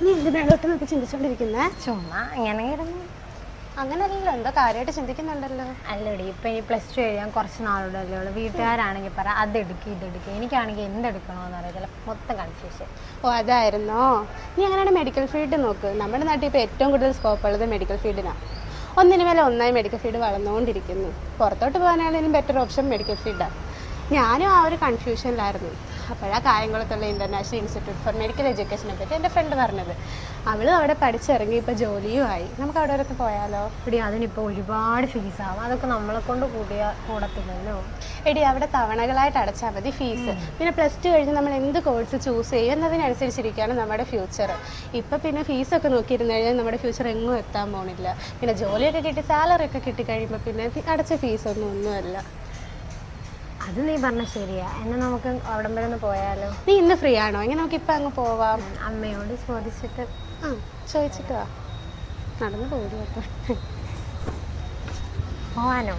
നീ എന്തിനാളോട്ട് നോക്കി ചിന്തിച്ചോണ്ടിരിക്കുന്നേ? ചുമ്മാ ഇങ്ങനെ കിടന്നു. അങ്ങനെയല്ലല്ലോ, എന്തോ കാര്യമായിട്ട് ചിന്തിക്കുന്നുണ്ടല്ലോ. അല്ലടി, ഇപ്പം ഈ +2 എഴുതാൻ കുറച്ച് നാളുടല്ലേ ഉള്ളൂ. വീട്ടുകാരാണെങ്കിൽ പറ അതെടുക്കുക ഇതെടുക്കുക, എനിക്കാണെങ്കിൽ എന്തെടുക്കണമെന്ന് അറിയത്തില്ല, മൊത്തം കൺഫ്യൂഷൻ. ഓ അതായിരുന്നോ? നീ അങ്ങനെയാണ് മെഡിക്കൽ ഫീൽഡ് നോക്ക്. നമ്മുടെ നാട്ടിൽ ഇപ്പോൾ ഏറ്റവും കൂടുതൽ സ്കോപ്പ് ഉള്ളത് മെഡിക്കൽ ഫീൽഡിനാണ്. ഒന്നിനു മേലെ ഒന്നായി മെഡിക്കൽ ഫീൽഡ് വളർന്നുകൊണ്ടിരിക്കുന്നു. പുറത്തോട്ട് പോകാനാണെങ്കിലും ബെറ്റർ ഓപ്ഷൻ മെഡിക്കൽ ഫീൽഡാണ്. ഞാനും ആ ഒരു കൺഫ്യൂഷനിലായിരുന്നു. അപ്പോഴാ കായംകുളത്തുള്ള ഇൻ്റർനാഷണൽ ഇൻസ്റ്റിറ്റ്യൂട്ട് ഫോർ മെഡിക്കൽ എഡ്യൂക്കേഷനെ പറ്റി എൻ്റെ ഫ്രണ്ട് പറഞ്ഞത്. അവളും അവിടെ പഠിച്ചിറങ്ങി ഇപ്പോൾ ജോലിയും ആയി. നമുക്ക് അവിടെ വരെ പോയാലോ? എടി അതിനിപ്പോൾ ഒരുപാട് ഫീസാവും, അതൊക്കെ നമ്മളെ കൊണ്ട് കൂടത്തില്ലല്ലോ. എടി അവിടെ തവണകളായിട്ട് അടച്ചാൽ മതി ഫീസ്. പിന്നെ +2 കഴിഞ്ഞ് നമ്മൾ എന്ത് കോഴ്സ് ചൂസ് ചെയ്യും എന്നതിനനുസരിച്ചിരിക്കുകയാണ് നമ്മുടെ ഫ്യൂച്ചർ. ഇപ്പം പിന്നെ ഫീസൊക്കെ നോക്കിയിരുന്നു കഴിഞ്ഞാൽ നമ്മുടെ ഫ്യൂച്ചർ എങ്ങും എത്താൻ പോണില്ല. പിന്നെ ജോലിയൊക്കെ കിട്ടി സാലറി ഒക്കെ കിട്ടിക്കഴിയുമ്പോൾ പിന്നെ അടച്ച ഫീസൊന്നുമല്ല. അത് നീ പറഞ്ഞ ശരിയാ. എന്നാൽ നമുക്ക് അവിടം വരെ ഒന്ന് പോയാലോ? നീ ഇന്ന് ഫ്രീ ആണോ? എങ്ങനെ നമുക്കിപ്പോൾ അങ്ങ് പോവാം. അമ്മയോട് ചോദിച്ചിട്ട് ചോദിച്ചിട്ട് വാ. നടന്നു പോകും അപ്പം പോവാനോ?